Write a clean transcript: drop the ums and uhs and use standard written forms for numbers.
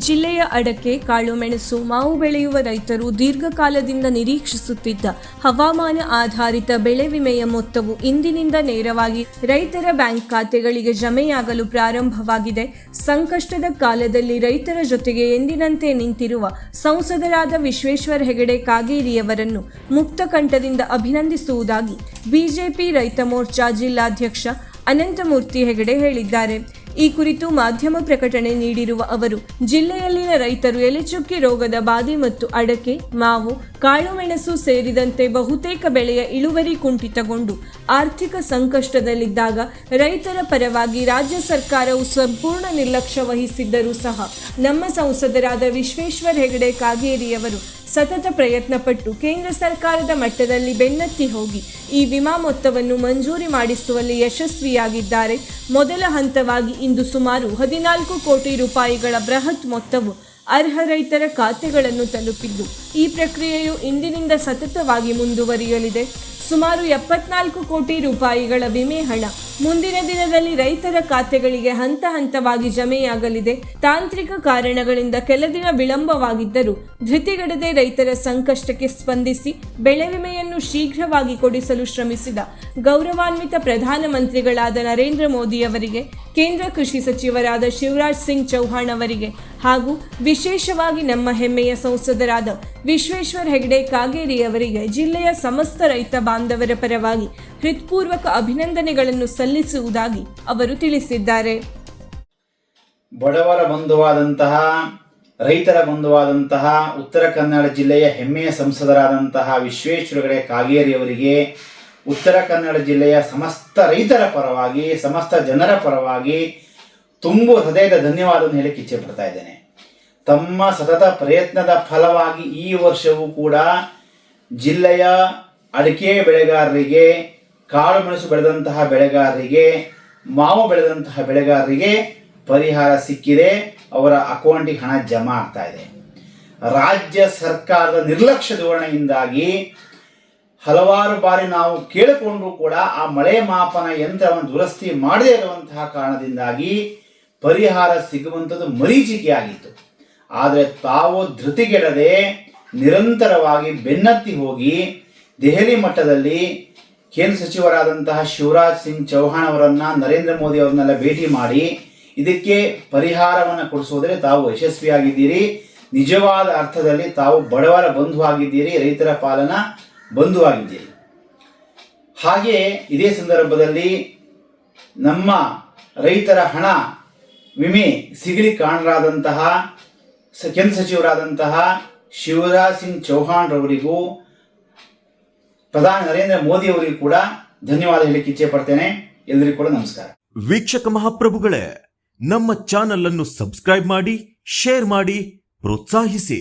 ಜಿಲ್ಲೆಯ ಅಡಕೆ, ಕಾಳುಮೆಣಸು, ಮಾವು ಬೆಳೆಯುವ ರೈತರು ದೀರ್ಘಕಾಲದಿಂದ ನಿರೀಕ್ಷಿಸುತ್ತಿದ್ದ ಹವಾಮಾನ ಆಧಾರಿತ ಬೆಳೆ ವಿಮೆಯ ಮೊತ್ತವು ಇಂದಿನಿಂದ ನೇರವಾಗಿ ರೈತರ ಬ್ಯಾಂಕ್ ಖಾತೆಗಳಿಗೆ ಜಮೆಯಾಗಲು ಪ್ರಾರಂಭವಾಗಿದೆ. ಸಂಕಷ್ಟದ ಕಾಲದಲ್ಲಿ ರೈತರ ಜೊತೆಗೆ ಎಂದಿನಂತೆ ನಿಂತಿರುವ ಸಂಸದರಾದ ವಿಶ್ವೇಶ್ವರ ಹೆಗಡೆ ಕಾಗೇರಿಯವರನ್ನು ಮುಕ್ತ ಕಂಠದಿಂದ ಅಭಿನಂದಿಸುವುದಾಗಿ ಬಿಜೆಪಿ ರೈತ ಮೋರ್ಚಾ ಜಿಲ್ಲಾಧ್ಯಕ್ಷ ಅನಂತಮೂರ್ತಿ ಹೆಗಡೆ ಹೇಳಿದ್ದಾರೆ. ಈ ಕುರಿತು ಮಾಧ್ಯಮ ಪ್ರಕಟಣೆ ನೀಡಿರುವ ಅವರು, ಜಿಲ್ಲೆಯಲ್ಲಿನ ರೈತರು ಎಲೆಚುಕ್ಕಿ ರೋಗದ ಬಾಧೆ ಮತ್ತು ಅಡಕೆ, ಮಾವು, ಕಾಳುಮೆಣಸು ಸೇರಿದಂತೆ ಬಹುತೇಕ ಬೆಳೆಯ ಇಳುವರಿ ಕುಂಠಿತಗೊಂಡು ಆರ್ಥಿಕ ಸಂಕಷ್ಟದಲ್ಲಿದ್ದಾಗ ರೈತರ ಪರವಾಗಿ ರಾಜ್ಯ ಸರ್ಕಾರವು ಸಂಪೂರ್ಣ ನಿರ್ಲಕ್ಷ್ಯ ವಹಿಸಿದ್ದರೂ ಸಹ ನಮ್ಮ ಸಂಸದರಾದ ವಿಶ್ವೇಶ್ವರ ಹೆಗಡೆ ಕಾಗೇರಿಯವರು ಸತತ ಪ್ರಯತ್ನಪಟ್ಟು ಕೇಂದ್ರ ಸರ್ಕಾರದ ಮಟ್ಟದಲ್ಲಿ ಬೆನ್ನತ್ತಿ ಹೋಗಿ ಈ ವಿಮಾ ಮೊತ್ತವನ್ನು ಮಂಜೂರಿ ಮಾಡಿಸುವಲ್ಲಿ ಯಶಸ್ವಿಯಾಗಿದ್ದಾರೆ. ಮೊದಲ ಹಂತವಾಗಿ ಇಂದು ಸುಮಾರು 14 ಕೋಟಿ ರೂಪಾಯಿಗಳ ಬೃಹತ್ ಮೊತ್ತವು ಅರ್ಹ ರೈತರ ಖಾತೆಗಳನ್ನು ತಲುಪಿದ್ದು, ಈ ಪ್ರಕ್ರಿಯೆಯು ಇಂದಿನಿಂದ ಸತತವಾಗಿ ಮುಂದುವರಿಯಲಿದೆ. ಸುಮಾರು 74 ಕೋಟಿ ರೂಪಾಯಿಗಳ ವಿಮೆ ಹಣ ಮುಂದಿನ ದಿನದಲ್ಲಿ ರೈತರ ಖಾತೆಗಳಿಗೆ ಹಂತ ಹಂತವಾಗಿ ಜಮೆಯಾಗಲಿದೆ. ತಾಂತ್ರಿಕ ಕಾರಣಗಳಿಂದ ಕೆಲ ದಿನ ವಿಳಂಬವಾಗಿದ್ದರೂ ಧೃತಿಗೆಡದೆ ರೈತರ ಸಂಕಷ್ಟಕ್ಕೆ ಸ್ಪಂದಿಸಿ ಬೆಳೆ ವಿಮೆಯನ್ನು ಶೀಘ್ರವಾಗಿ ಕೊಡಿಸಲು ಶ್ರಮಿಸಿದ ಗೌರವಾನ್ವಿತ ಪ್ರಧಾನಮಂತ್ರಿಗಳಾದ ನರೇಂದ್ರ ಮೋದಿಯವರಿಗೆ, ಕೇಂದ್ರ ಕೃಷಿ ಸಚಿವರಾದ ಶಿವರಾಜ್ ಸಿಂಗ್ ಚೌಹಾಣ್ ಅವರಿಗೆ ಹಾಗೂ ವಿಶೇಷವಾಗಿ ನಮ್ಮ ಹೆಮ್ಮೆಯ ಸಂಸದರಾದ ವಿಶ್ವೇಶ್ವರ ಹೆಗಡೆ ಕಾಗೇರಿಯವರಿಗೆ ಜಿಲ್ಲೆಯ ಸಮಸ್ತ ರೈತ ಬಾಂಧವರ ಪರವಾಗಿ ಹೃತ್ಪೂರ್ವಕ ಅಭಿನಂದನೆಗಳನ್ನು ಸಲ್ಲಿಸುವುದಾಗಿ ಅವರು ತಿಳಿಸಿದ್ದಾರೆ. ಬಡವರ ಬಂಧುವಾದಂತಹ, ರೈತರ ಬಂಧುವಾದಂತಹ ಉತ್ತರ ಕನ್ನಡ ಜಿಲ್ಲೆಯ ಹೆಮ್ಮೆಯ ಸಂಸದರಾದಂತಹ ವಿಶ್ವೇಶ್ವರ ಹೆಗಡೆ ಕಾಗೇರಿಯವರಿಗೆ ಉತ್ತರ ಕನ್ನಡ ಜಿಲ್ಲೆಯ ಸಮಸ್ತ ರೈತರ ಪರವಾಗಿ, ಸಮಸ್ತ ಜನರ ಪರವಾಗಿ ತುಂಬು ಹೃದಯದ ಧನ್ಯವಾದವನ್ನು ಹೇಳಕ್ಕೆ ಇಚ್ಛೆ ಪಡ್ತಾ ಇದ್ದೇನೆ. ತಮ್ಮ ಸತತ ಪ್ರಯತ್ನದ ಫಲವಾಗಿ ಈ ವರ್ಷವೂ ಕೂಡ ಜಿಲ್ಲೆಯ ಅಡಿಕೆ ಬೆಳೆಗಾರರಿಗೆ, ಕಾಳು ಮೆಣಸು ಬೆಳೆದಂತಹ ಬೆಳೆಗಾರರಿಗೆ, ಮಾವು ಬೆಳೆದಂತಹ ಬೆಳೆಗಾರರಿಗೆ ಪರಿಹಾರ ಸಿಕ್ಕಿದೆ. ಅವರ ಅಕೌಂಟಿಗೆ ಹಣ ಜಮಾ ಆಗ್ತಾ ಇದೆ. ರಾಜ್ಯ ಸರ್ಕಾರದ ನಿರ್ಲಕ್ಷ್ಯ ಧೋರಣೆಯಿಂದಾಗಿ ಹಲವಾರು ಬಾರಿ ನಾವು ಕೇಳಿಕೊಂಡ್ರೂ ಕೂಡ ಆ ಮಳೆ ಮಾಪನ ಯಂತ್ರವನ್ನು ದುರಸ್ತಿ ಮಾಡದೇ ಇರುವಂತಹ ಕಾರಣದಿಂದಾಗಿ ಪರಿಹಾರ ಸಿಗುವಂಥದ್ದು ಮರೀಚಿಕೆ ಆಗಿತ್ತು. ಆದರೆ ತಾವು ಧೃತಿಗೆಡದೆ ನಿರಂತರವಾಗಿ ಬೆನ್ನತ್ತಿ ಹೋಗಿ ದೆಹಲಿ ಮಟ್ಟದಲ್ಲಿ ಕೇಂದ್ರ ಸಚಿವರಾದಂತಹ ಶಿವರಾಜ್ ಸಿಂಗ್ ಚೌಹಾಣ್ ಅವರನ್ನು, ನರೇಂದ್ರ ಮೋದಿ ಅವರನ್ನೆಲ್ಲ ಭೇಟಿ ಮಾಡಿ ಇದಕ್ಕೆ ಪರಿಹಾರವನ್ನು ಕೊಡಿಸೋದ್ರಲ್ಲಿ ತಾವು ಯಶಸ್ವಿಯಾಗಿದ್ದೀರಿ. ನಿಜವಾದ ಅರ್ಥದಲ್ಲಿ ತಾವು ಬಡವರ ಬಂಧು ಆಗಿದ್ದೀರಿ, ರೈತರ ಪಾಲನ ಬಂಧು ಆಗಿದ್ದೀರಿ. ಹಾಗೆ ಇದೇ ಸಂದರ್ಭದಲ್ಲಿ ನಮ್ಮ ರೈತರ ಹಣ ವಿಮೆ ಸಿಗಲಿ ಕಾರಣರಾದಂತಹ ಕೇಂದ್ರ ಸಚಿವರಾದಂತಹ ಶಿವರಾಜ್ ಸಿಂಗ್ ಚೌಹಾಣ್ ರವರಿಗೂ ಪ್ರಧಾನಿ ನರೇಂದ್ರ ಮೋದಿ ಅವರಿಗೂ ಕೂಡ ಧನ್ಯವಾದ ಹೇಳಲಿಕ್ಕೆ ಇಚ್ಛೆ ಪಡ್ತೇನೆ. ಎಲ್ಲರಿಗೂ ಕೂಡ ನಮಸ್ಕಾರ. ವೀಕ್ಷಕ ಮಹಾಪ್ರಭುಗಳೇ, ನಮ್ಮ ಚಾನಲ್ ಅನ್ನು ಸಬ್ಸ್ಕ್ರೈಬ್ ಮಾಡಿ, ಶೇರ್ ಮಾಡಿ, ಪ್ರೋತ್ಸಾಹಿಸಿ.